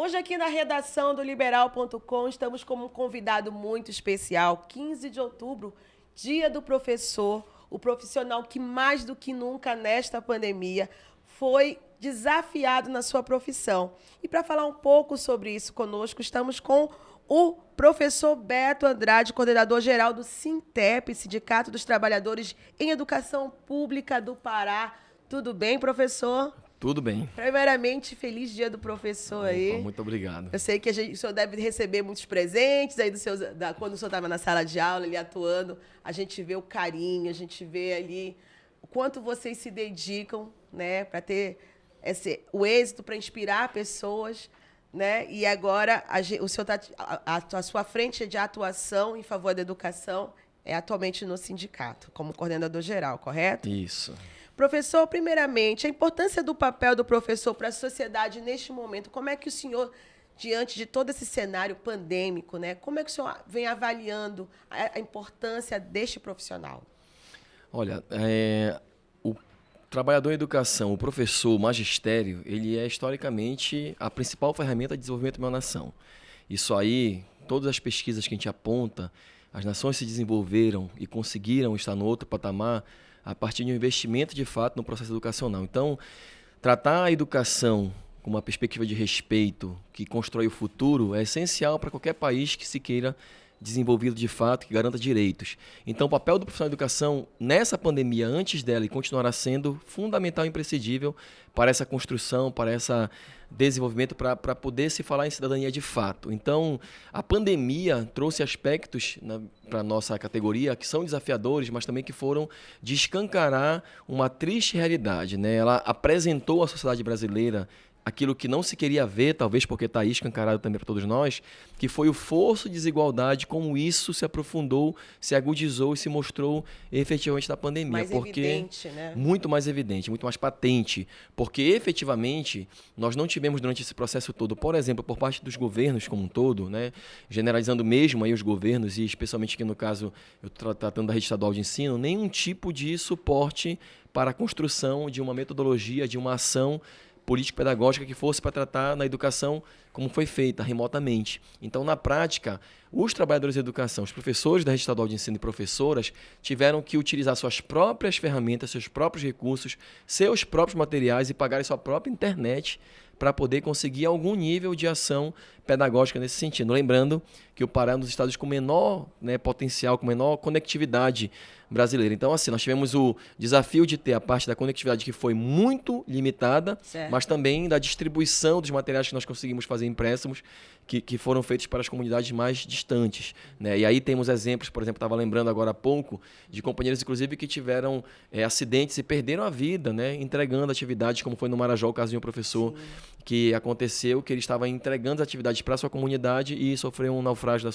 Hoje aqui na redação do Liberal.com estamos com um convidado muito especial, 15 de outubro, Dia do Professor, o profissional que mais do que nunca nesta pandemia foi desafiado na sua profissão. E para falar um pouco sobre isso conosco, estamos com o professor Beto Andrade, coordenador-geral do Sintep, Sindicato dos Trabalhadores em Educação Pública do Pará. Tudo bem, professor? Tudo bem. Primeiramente, feliz Dia do Professor aí. Opa, muito obrigado. Eu sei que o senhor deve receber muitos presentes aí quando o senhor estava na sala de aula, ali atuando. A gente vê o carinho, a gente vê ali o quanto vocês se dedicam, né, para ter o êxito, para inspirar pessoas, né? E agora o senhor a sua frente de atuação em favor da educação é atualmente no sindicato, como coordenador geral, correto? Isso. Professor, primeiramente, a importância do papel do professor para a sociedade neste momento. Como é que o senhor, diante de todo esse cenário pandêmico, né, como é que o senhor vem avaliando a importância deste profissional? Olha, o trabalhador em educação, o professor, o magistério, ele é historicamente a principal ferramenta de desenvolvimento de uma nação. Isso aí, todas as pesquisas que a gente aponta, as nações se desenvolveram e conseguiram estar no outro patamar a partir de um investimento, de fato, no processo educacional. Então, tratar a educação com uma perspectiva de respeito que constrói o futuro é essencial para qualquer país que se queira desenvolvido de fato, que garanta direitos. Então, o papel do profissional de educação nessa pandemia, antes dela, e continuará sendo fundamental e imprescindível para essa construção, para esse desenvolvimento, para poder se falar em cidadania de fato. Então, a pandemia trouxe aspectos para a nossa categoria que são desafiadores, mas também que foram de escancarar uma triste realidade, né? Ela apresentou à sociedade brasileira aquilo que não se queria ver, talvez porque está aí escancarado também para todos nós, que foi o fosso de desigualdade, como isso se aprofundou, se agudizou e se mostrou efetivamente na pandemia. Mais evidente, né? Muito mais evidente, muito mais patente, porque efetivamente nós não tivemos durante esse processo todo, por exemplo, por parte dos governos como um todo, né, generalizando mesmo aí os governos e especialmente aqui no caso eu estou tratando da rede estadual de ensino, nenhum tipo de suporte para a construção de uma metodologia, de uma ação político-pedagógica que fosse para tratar na educação como foi feita, remotamente. Então, na prática, os trabalhadores de educação, os professores da rede estadual de ensino e professoras tiveram que utilizar suas próprias ferramentas, seus próprios recursos, seus próprios materiais e pagar sua própria internet para poder conseguir algum nível de ação pedagógica nesse sentido. Lembrando que o Pará é um dos estados com menor, né, potencial, com menor conectividade brasileira. Então, assim, nós tivemos o desafio de ter a parte da conectividade que foi muito limitada, certo, mas também da distribuição dos materiais que nós conseguimos fazer empréstimos que foram feitos para as comunidades mais distantes, né? E aí temos exemplos, por exemplo, estava lembrando agora há pouco, de companheiros, inclusive, que tiveram acidentes e perderam a vida, né, entregando atividades, como foi no Marajó, o caso de um professor, sim, que aconteceu, que ele estava entregando as atividades para a sua comunidade e sofreu um naufrágio da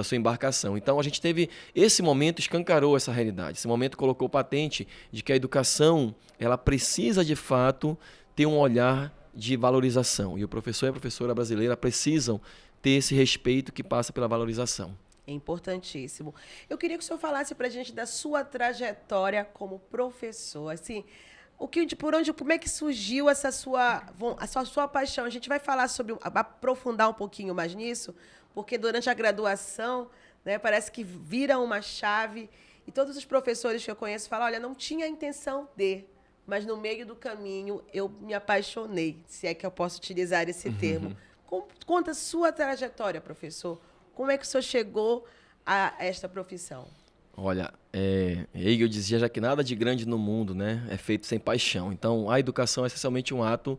sua embarcação. Então, a gente teve esse momento, escancarou essa realidade. Esse momento colocou patente de que a educação, ela precisa, de fato, ter um olhar de valorização. E o professor e a professora brasileira precisam ter esse respeito que passa pela valorização. É importantíssimo. Eu queria que o senhor falasse para a gente da sua trajetória como professor. Assim, como é que surgiu essa sua paixão? A gente vai falar aprofundar um pouquinho mais nisso, porque durante a graduação, né, parece que vira uma chave e todos os professores que eu conheço falam, olha, não tinha a intenção de, mas no meio do caminho eu me apaixonei, se é que eu posso utilizar esse termo. Conta a sua trajetória, professor. Como é que o senhor chegou a esta profissão? Olha, Hegel dizia já que nada de grande no mundo, né, é feito sem paixão. Então, a educação é essencialmente um ato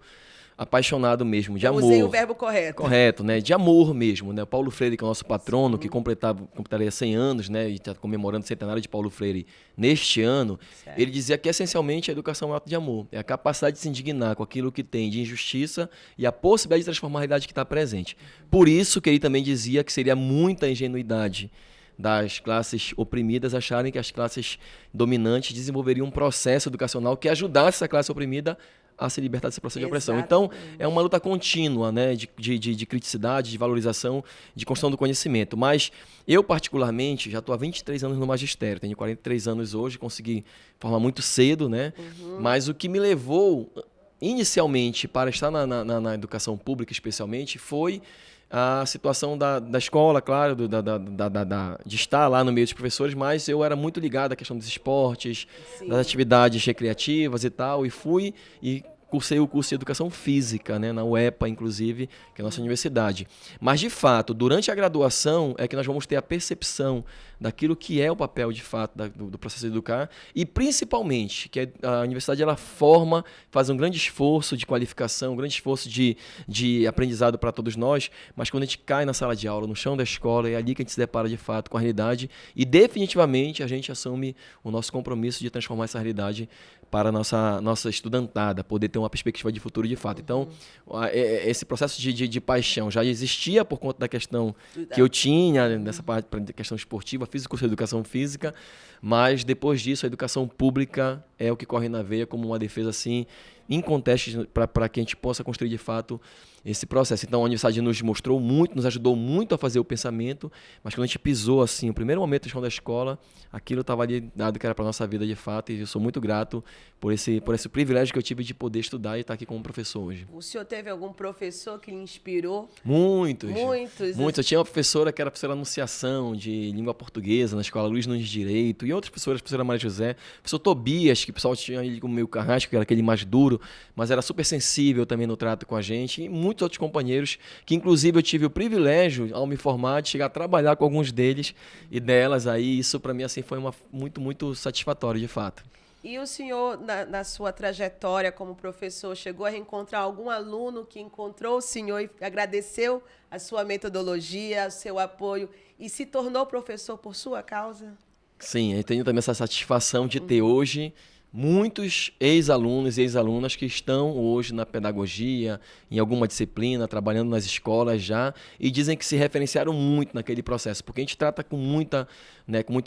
apaixonado mesmo, de amor. Usei o verbo correto. Correto, né? De amor mesmo, né? Paulo Freire, que é o nosso patrono, sim, que completaria 100 anos, né? E está comemorando o centenário de Paulo Freire neste ano. Certo. Ele dizia que, essencialmente, a educação é um ato de amor. É a capacidade de se indignar com aquilo que tem de injustiça e a possibilidade de transformar a realidade que está presente. Por isso que ele também dizia que seria muita ingenuidade das classes oprimidas acharem que as classes dominantes desenvolveriam um processo educacional que ajudasse essa classe oprimida a se libertar desse processo de opressão. Então, é uma luta contínua, né, de criticidade, de valorização, de construção do conhecimento. Mas eu, particularmente, já estou há 23 anos no magistério, tenho 43 anos hoje, consegui formar muito cedo, né? Mas o que me levou inicialmente, para estar na educação pública especialmente, foi a situação da escola, claro, de estar lá no meio dos professores, mas eu era muito ligado à questão dos esportes, Sim. das atividades recreativas e tal, e cursei o curso de Educação Física, né, na UEPA, inclusive, que é a nossa universidade. Mas, de fato, durante a graduação é que nós vamos ter a percepção daquilo que é o papel, de fato, do processo de educar, e principalmente que a universidade ela forma, faz um grande esforço de qualificação, um grande esforço de aprendizado para todos nós, mas quando a gente cai na sala de aula, no chão da escola, é ali que a gente se depara, de fato, com a realidade, e definitivamente a gente assume o nosso compromisso de transformar essa realidade para a nossa estudantada, poder ter uma perspectiva de futuro de fato. Então, esse processo de paixão já existia por conta da questão que eu tinha, dessa parte, da questão esportiva, fiz o curso de Educação Física, mas depois disso a educação pública é o que corre na veia como uma defesa assim, inconteste, para que a gente possa construir de fato esse processo. Então a universidade nos mostrou muito, nos ajudou muito a fazer o pensamento, mas quando a gente pisou assim, o primeiro momento do chão da escola, aquilo estava ali dado que era para a nossa vida de fato, e eu sou muito grato por esse privilégio que eu tive de poder estudar e estar aqui como professor hoje. O senhor teve algum professor que lhe inspirou? Muitos. Muitos. Eu tinha uma professora que era professora de Anunciação, de língua portuguesa, na escola Luiz Nunes de Direito, e outras professoras, a professora Maria José, o professor Tobias, que o pessoal tinha ele como meio carrasco, que era aquele mais duro, mas era super sensível também no trato com a gente, e muitos outros companheiros, que inclusive eu tive o privilégio, ao me formar, de chegar a trabalhar com alguns deles e delas aí, isso para mim assim foi muito, muito satisfatório de fato. E o senhor, na sua trajetória como professor, chegou a reencontrar algum aluno que encontrou o senhor e agradeceu a sua metodologia, o seu apoio e se tornou professor por sua causa? Sim, eu tenho também essa satisfação de ter hoje muitos ex-alunos e ex-alunas que estão hoje na pedagogia, em alguma disciplina, trabalhando nas escolas já, e dizem que se referenciaram muito naquele processo, porque a gente trata com muito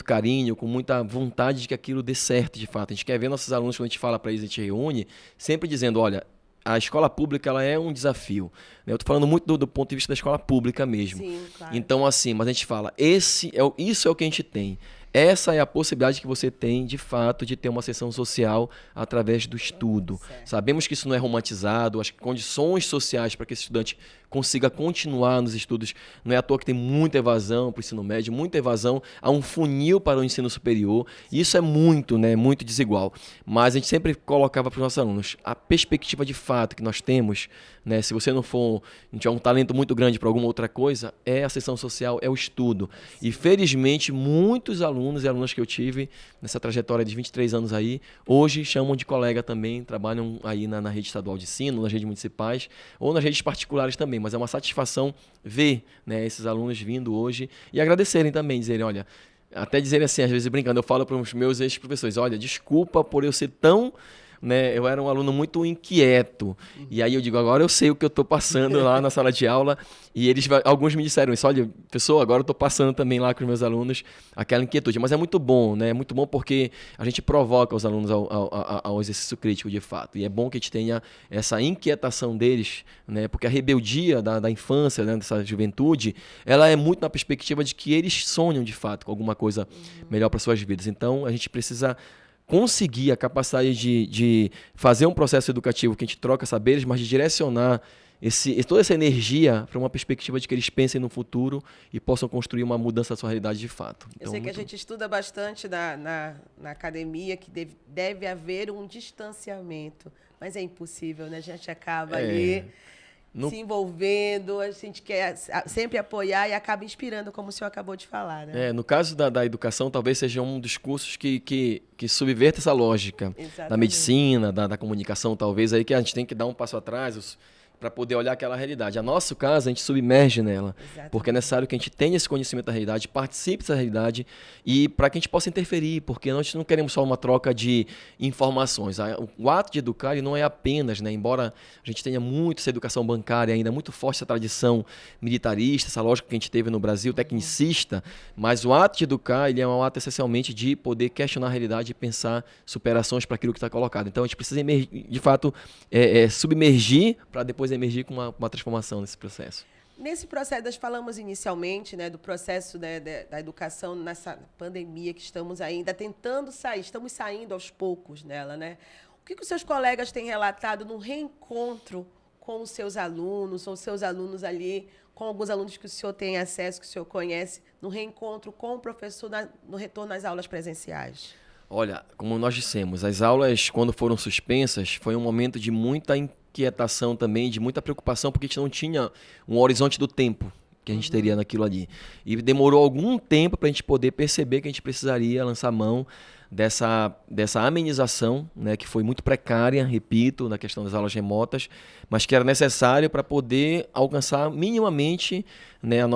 carinho, com muita vontade de que aquilo dê certo de fato. A gente quer ver nossos alunos, quando a gente fala para eles, a gente reúne, sempre dizendo, olha, a escola pública ela é um desafio. Eu estou falando muito do ponto de vista da escola pública mesmo. Sim, claro. Então, assim, mas a gente fala, isso é o que a gente tem. Essa é a possibilidade que você tem, de fato, de ter uma ascensão social através do estudo. Certo. Sabemos que isso não é romantizado, as condições sociais para que esse estudante consiga continuar nos estudos, não é à toa que tem muita evasão para o ensino médio, muita evasão, há um funil para o ensino superior, e isso é muito desigual. Mas a gente sempre colocava para os nossos alunos, a perspectiva de fato que nós temos, se você não tiver um talento muito grande para alguma outra coisa, é a ascensão social, é o estudo. E felizmente, muitos alunos e alunas que eu tive nessa trajetória de 23 anos aí, hoje chamam de colega também, trabalham aí na rede estadual de ensino, nas redes municipais, ou nas redes particulares também, mas é uma satisfação ver esses alunos vindo hoje e agradecerem também, dizerem, olha, até dizerem assim, às vezes brincando, eu falo para os meus ex-professores, olha, desculpa por eu ser tão... eu era um aluno muito inquieto, e aí eu digo, agora eu sei o que eu estou passando lá na sala de aula, e alguns me disseram isso, olha, professor, agora eu estou passando também lá com os meus alunos aquela inquietude, mas é muito bom, é muito bom porque a gente provoca os alunos ao exercício crítico de fato, e é bom que a gente tenha essa inquietação deles, porque a rebeldia da infância, dessa juventude, ela é muito na perspectiva de que eles sonham de fato com alguma coisa melhor para suas vidas, então a gente precisa conseguir a capacidade de fazer um processo educativo que a gente troca saberes, mas de direcionar toda essa energia para uma perspectiva de que eles pensem no futuro e possam construir uma mudança da sua realidade de fato. Eu sei que a gente estuda bastante na academia que deve haver um distanciamento, mas é impossível, né? A gente acaba ali se envolvendo, a gente quer sempre apoiar e acaba inspirando, como o senhor acabou de falar, né? No caso da educação, talvez seja um dos cursos que subverta essa lógica. Exatamente. Da medicina, da comunicação, talvez, aí que a gente tem que dar um passo atrás para poder olhar aquela realidade. A nosso caso, a gente submerge nela, Exatamente. Porque é necessário que a gente tenha esse conhecimento da realidade, participe dessa realidade e para que a gente possa interferir, porque nós não queremos só uma troca de informações. O ato de educar ele não é apenas, embora a gente tenha muito essa educação bancária ainda, muito forte essa tradição militarista, essa lógica que a gente teve no Brasil, tecnicista, mas o ato de educar ele é um ato essencialmente de poder questionar a realidade e pensar superações para aquilo que está colocado. Então a gente precisa, de fato, submergir para depois emergir com uma transformação nesse processo. Nesse processo, nós falamos inicialmente do processo da educação nessa pandemia que estamos ainda tentando sair, estamos saindo aos poucos nela, né? O que os seus colegas têm relatado no reencontro com os seus alunos, ou os seus alunos ali, com alguns alunos que o senhor tem acesso, que o senhor conhece, no reencontro com o professor no retorno às aulas presenciais? Olha, como nós dissemos, as aulas, quando foram suspensas, foi um momento de muita inquietação também, de muita preocupação, porque a gente não tinha um horizonte do tempo que a gente teria naquilo ali. E demorou algum tempo para a gente poder perceber que a gente precisaria lançar mão dessa amenização, né, que foi muito precária, repito, na questão das aulas remotas, mas que era necessário para poder alcançar minimamente, né, a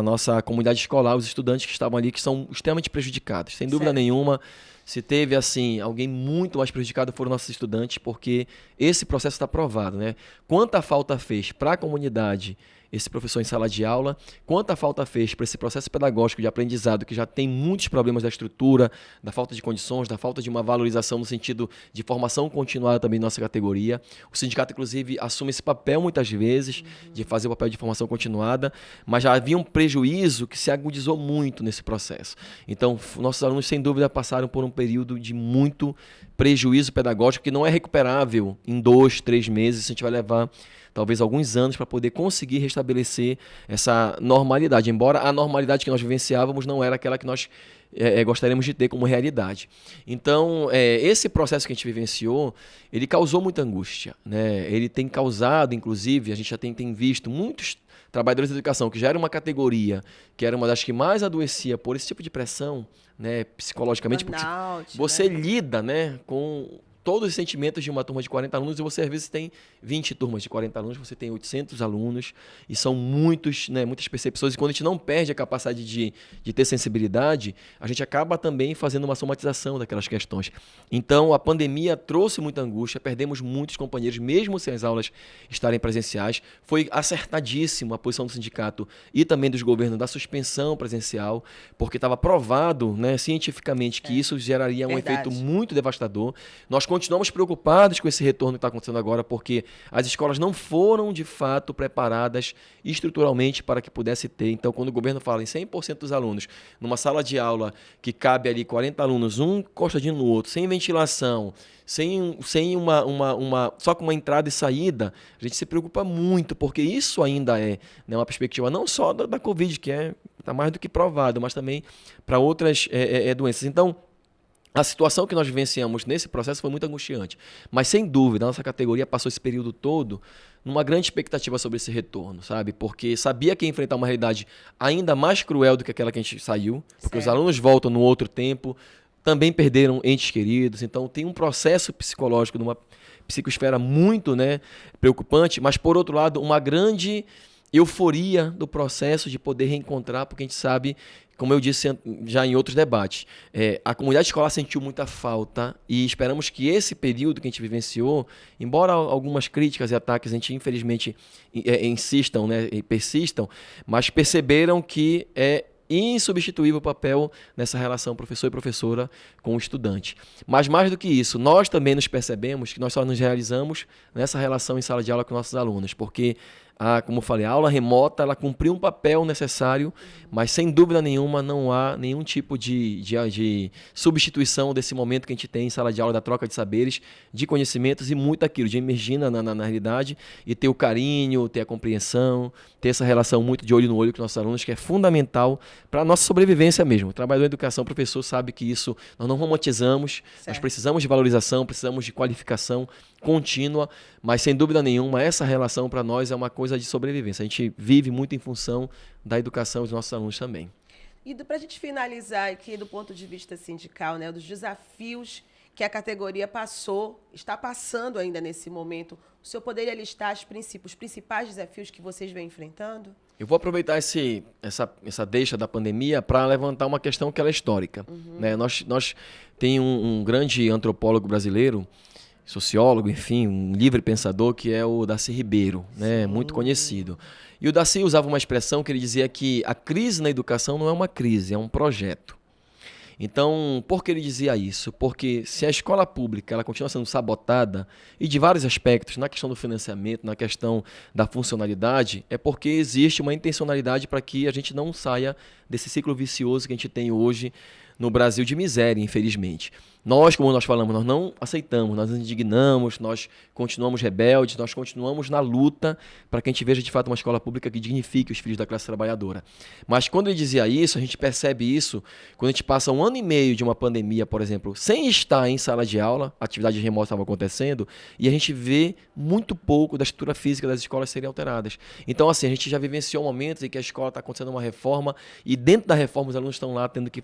nossa comunidade escolar, os estudantes que estavam ali, que são extremamente prejudicados. Sem dúvida nenhuma, se teve assim alguém muito mais prejudicado foram nossos estudantes, porque esse processo está provado, né? Quanta falta fez para a comunidade esse professor em sala de aula, quanta falta fez para esse processo pedagógico de aprendizado que já tem muitos problemas da estrutura, da falta de condições, da falta de uma valorização no sentido de formação continuada também em nossa categoria. O sindicato, inclusive, assume esse papel muitas vezes, de fazer o papel de formação continuada, mas já havia um prejuízo que se agudizou muito nesse processo. Então, nossos alunos, sem dúvida, passaram por um período de muito prejuízo pedagógico que não é recuperável em 2, 3 meses, a gente vai levar talvez alguns anos para poder conseguir restabelecer essa normalidade, embora a normalidade que nós vivenciávamos não era aquela que nós gostaríamos de ter como realidade. Então, esse processo que a gente vivenciou, ele causou muita angústia, né? Ele tem causado, inclusive, a gente já tem visto muitos trabalhadores da educação, que já era uma categoria, que era uma das que mais adoecia por esse tipo de pressão, né, psicologicamente, Burnout, porque você né? lida, né, com todos os sentimentos de uma turma de 40 alunos e você às vezes tem 20 turmas de 40 alunos, você tem 800 alunos e são muitos, né, muitas percepções, e quando a gente não perde a capacidade de ter sensibilidade, a gente acaba também fazendo uma somatização daquelas questões. Então a pandemia trouxe muita angústia, perdemos muitos companheiros, mesmo sem as aulas estarem presenciais. Foi acertadíssimo a posição do sindicato e também dos governos da suspensão presencial, porque estava provado, né, cientificamente que isso geraria um efeito muito devastador. Nós continuamos preocupados com esse retorno que está acontecendo agora, porque as escolas não foram, de fato, preparadas estruturalmente para que pudesse ter. Então, quando o governo fala em 100% dos alunos, numa sala de aula que cabe ali 40 alunos, um encostadinho no outro, sem ventilação, sem só com uma entrada e saída, a gente se preocupa muito, porque isso ainda é, né, uma perspectiva não só da Covid, que está mais do que provado, mas também para outras doenças. Então, a situação que nós vivenciamos nesse processo foi muito angustiante. Mas, sem dúvida, a nossa categoria passou esse período todo numa grande expectativa sobre esse retorno, sabe? Porque sabia que ia enfrentar uma realidade ainda mais cruel do que aquela que a gente saiu, porque os alunos voltam no outro tempo, também perderam entes queridos, então tem um processo psicológico, numa psicosfera muito, né, preocupante, mas, por outro lado, uma grande euforia do processo de poder reencontrar, porque a gente sabe, como eu disse já em outros debates, a comunidade escolar sentiu muita falta e esperamos que esse período que a gente vivenciou, embora algumas críticas e ataques a gente infelizmente insistam, né, e persistam, mas perceberam que é insubstituível o papel nessa relação professor e professora com o estudante. Mas mais do que isso, nós também nos percebemos que nós só nos realizamos nessa relação em sala de aula com nossos alunos, porque como eu falei, a aula remota, ela cumpriu um papel necessário, mas sem dúvida nenhuma não há nenhum tipo de substituição desse momento que a gente tem em sala de aula, da troca de saberes, de conhecimentos e muito aquilo, de emergir na realidade e ter o carinho, ter a compreensão, ter essa relação muito de olho no olho com nossos alunos, que é fundamental para a nossa sobrevivência mesmo. O trabalhador da educação, o professor sabe que isso nós não romantizamos, nós precisamos de valorização, precisamos de qualificação contínua, mas sem dúvida nenhuma essa relação para nós é uma coisa de sobrevivência. A gente vive muito em função da educação dos nossos alunos também. E para a gente finalizar aqui do ponto de vista sindical, né, dos desafios que a categoria está passando ainda nesse momento, o senhor poderia listar os principais desafios que vocês vêm enfrentando? Eu vou aproveitar essa deixa da pandemia para levantar uma questão que ela é histórica. Né? Nós tem um grande antropólogo brasileiro, sociólogo, enfim, um livre pensador, que é o Darcy Ribeiro, né? Muito conhecido. E o Darcy usava uma expressão que ele dizia que a crise na educação não é uma crise, é um projeto. Então, por que ele dizia isso? Porque se a escola pública ela continua sendo sabotada, e de vários aspectos, na questão do financiamento, na questão da funcionalidade, é porque existe uma intencionalidade para que a gente não saia desse ciclo vicioso que a gente tem hoje no Brasil de miséria, infelizmente. Nós, como nós falamos, nós não aceitamos, nós nos indignamos, nós continuamos rebeldes, nós continuamos na luta para que a gente veja de fato uma escola pública que dignifique os filhos da classe trabalhadora. Mas quando ele dizia isso, a gente percebe isso quando a gente passa 1 ano e meio de uma pandemia, por exemplo, sem estar em sala de aula, a atividade remota estava acontecendo, e a gente vê muito pouco da estrutura física das escolas serem alteradas. Então, assim, a gente já vivenciou momentos em que a escola está acontecendo uma reforma e dentro da reforma os alunos estão lá tendo que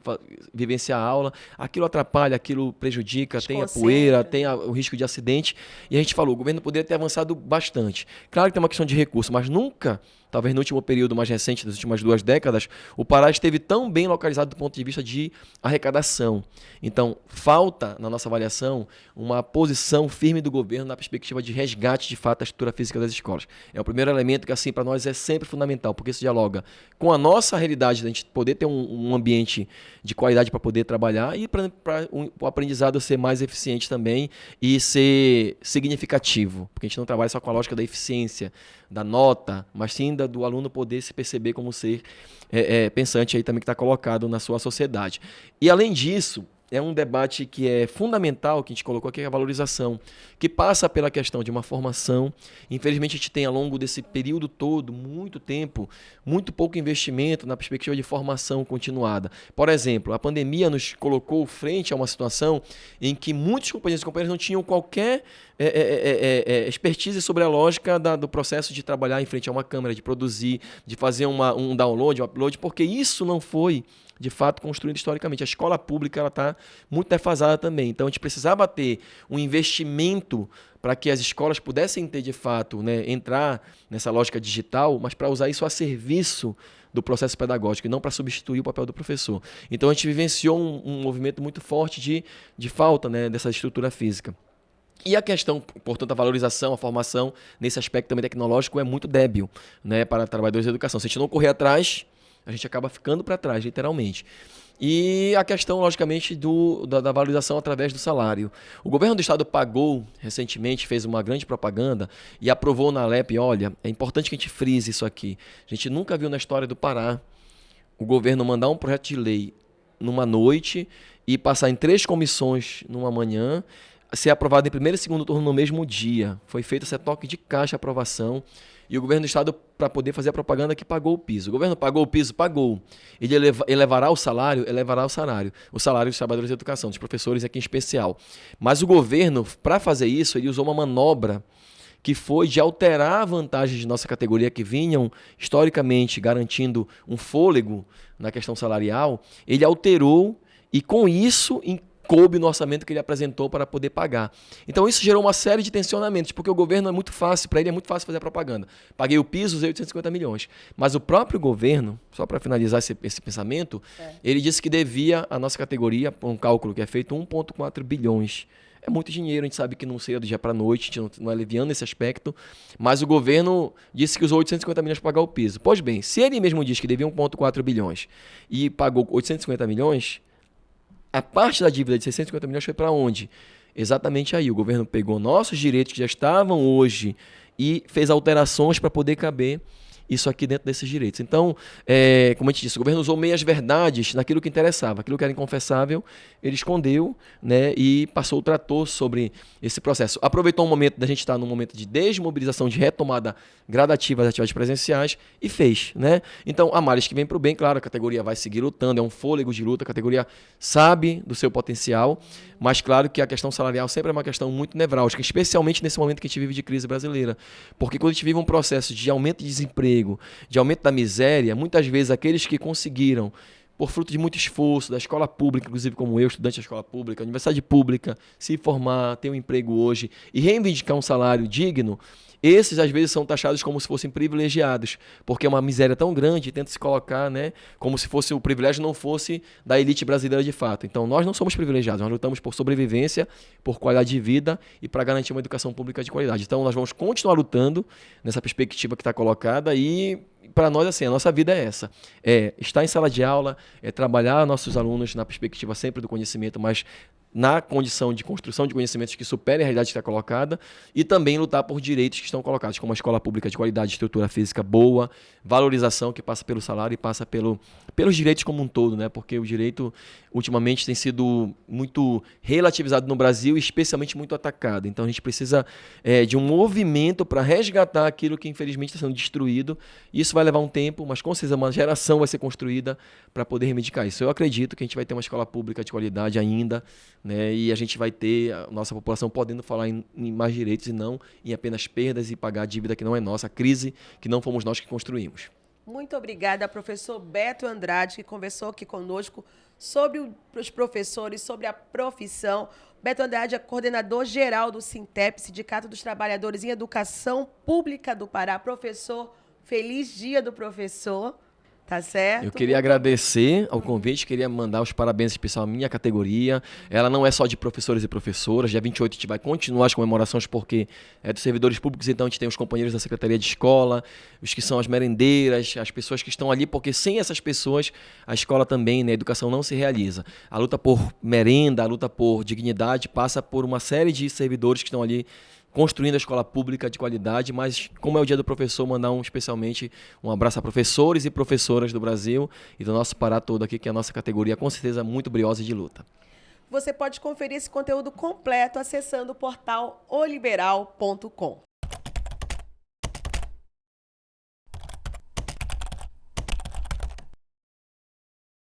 vivenciar a aula, aquilo atrapalha, aquilo prejudica, tem a poeira, tem o risco de acidente, e a gente falou, o governo poderia ter avançado bastante. Claro que tem uma questão de recurso, mas nunca, talvez no último período mais recente, das últimas 2 décadas, o Pará esteve tão bem localizado do ponto de vista de arrecadação. Então, falta, na nossa avaliação, uma posição firme do governo na perspectiva de resgate, de fato, da estrutura física das escolas. É o primeiro elemento que, assim, para nós é sempre fundamental, porque isso dialoga com a nossa realidade, da gente poder ter um ambiente de qualidade para poder trabalhar e para o aprendizado ser mais eficiente também e ser significativo, porque a gente não trabalha só com a lógica da eficiência, da nota, mas sim do aluno poder se perceber como ser pensante aí também que está colocado na sua sociedade. E além disso, é um debate que é fundamental, que a gente colocou aqui, é a valorização, que passa pela questão de uma formação. Infelizmente, a gente tem, ao longo desse período todo, muito tempo, muito pouco investimento na perspectiva de formação continuada. Por exemplo, a pandemia nos colocou frente a uma situação em que muitos companheiros e companheiras não tinham qualquer expertise sobre a lógica do processo de trabalhar em frente a uma câmera, de produzir, de fazer um download, um upload, porque isso não foi de fato construído historicamente. A escola pública está muito defasada também. Então, a gente precisava ter um investimento para que as escolas pudessem ter, de fato, né, entrar nessa lógica digital, mas para usar isso a serviço do processo pedagógico e não para substituir o papel do professor. Então, a gente vivenciou um movimento muito forte de falta, né, dessa estrutura física. E a questão, portanto, a valorização, a formação, nesse aspecto também tecnológico, é muito débil, né, para trabalhadores da educação. Se a gente não correr atrás, a gente acaba ficando para trás, literalmente. E a questão, logicamente, da valorização através do salário. O governo do estado pagou, recentemente, fez uma grande propaganda e aprovou na Alep, olha, é importante que a gente frise isso aqui. A gente nunca viu na história do Pará o governo mandar um projeto de lei numa noite e passar em 3 comissões numa manhã, ser aprovado em primeiro e segundo turno no mesmo dia. Foi feito esse toque de caixa aprovação. E o governo do estado, para poder fazer a propaganda, que pagou o piso. O governo pagou o piso? Pagou. Ele elevará o salário? Elevará o salário. O salário dos trabalhadores de educação, dos professores aqui em especial. Mas o governo, para fazer isso, ele usou uma manobra que foi de alterar vantagens de nossa categoria que vinham, historicamente, garantindo um fôlego na questão salarial. Ele alterou e, com isso, coube no orçamento que ele apresentou para poder pagar. Então isso gerou uma série de tensionamentos, porque o governo é muito fácil, para ele é muito fácil fazer a propaganda. Paguei o piso, usei 850 milhões. Mas o próprio governo, só para finalizar esse pensamento, ele disse que devia a nossa categoria, um cálculo que é feito, 1,4 bilhões. É muito dinheiro, a gente sabe que não seria do dia para a noite, a gente não é aliviando esse aspecto, mas o governo disse que usou 850 milhões para pagar o piso. Pois bem, se ele mesmo diz que devia 1,4 bilhões e pagou 850 milhões, a parte da dívida de 650 milhões foi para onde? Exatamente aí. O governo pegou nossos direitos que já estavam hoje e fez alterações para poder caber isso aqui dentro desses direitos. Então, como a gente disse, o governo usou meias verdades naquilo que interessava. Aquilo que era inconfessável, ele escondeu, né, e passou o trator sobre esse processo. Aproveitou um momento da gente estar num momento de desmobilização, de retomada gradativa das atividades presenciais e fez, né? Então, há males que vem para o bem, claro, a categoria vai seguir lutando, é um fôlego de luta, a categoria sabe do seu potencial, mas claro que a questão salarial sempre é uma questão muito nevrálgica, especialmente nesse momento que a gente vive de crise brasileira. Porque quando a gente vive um processo de aumento de desemprego, de aumento da miséria, muitas vezes aqueles que conseguiram, por fruto de muito esforço, da escola pública, inclusive como eu, estudante da escola pública, universidade pública, se formar, ter um emprego hoje e reivindicar um salário digno, esses às vezes são taxados como se fossem privilegiados, porque é uma miséria tão grande e tenta se colocar, né, como se fosse o privilégio não fosse da elite brasileira de fato. Então nós não somos privilegiados, nós lutamos por sobrevivência, por qualidade de vida e para garantir uma educação pública de qualidade. Então nós vamos continuar lutando nessa perspectiva que está colocada e para nós, assim, a nossa vida é essa. É estar em sala de aula, é trabalhar nossos alunos na perspectiva sempre do conhecimento, mas na condição de construção de conhecimentos que superem a realidade que está colocada e também lutar por direitos que estão colocados, como a escola pública de qualidade, estrutura física boa, valorização que passa pelo salário e passa pelos direitos como um todo, né? Porque o direito ultimamente tem sido muito relativizado no Brasil e especialmente muito atacado. Então a gente precisa de um movimento para resgatar aquilo que infelizmente está sendo destruído. Isso vai levar um tempo, mas com certeza uma geração vai ser construída para poder reivindicar isso. Eu acredito que a gente vai ter uma escola pública de qualidade ainda, né? E a gente vai ter a nossa população podendo falar em mais direitos e não em apenas perdas e pagar a dívida que não é nossa, a crise que não fomos nós que construímos. Muito obrigada, professor Beto Andrade, que conversou aqui conosco sobre os professores, sobre a profissão. Beto Andrade é coordenador geral do Sintep, Sindicato dos Trabalhadores em Educação Pública do Pará. Professor, feliz dia do professor. Tá certo? Eu queria agradecer ao convite, queria mandar os parabéns especial à minha categoria. Ela não é só de professores e professoras. Dia 28 a gente vai continuar as comemorações porque é dos servidores públicos, então a gente tem os companheiros da Secretaria de Escola, os que são as merendeiras, as pessoas que estão ali, porque sem essas pessoas a escola também, né, a educação não se realiza. A luta por merenda, a luta por dignidade passa por uma série de servidores que estão ali construindo a escola pública de qualidade, mas como é o dia do professor, mandar especialmente um abraço a professores e professoras do Brasil e do nosso Pará todo aqui, que é a nossa categoria com certeza muito briosa e de luta. Você pode conferir esse conteúdo completo acessando o portal oliberal.com.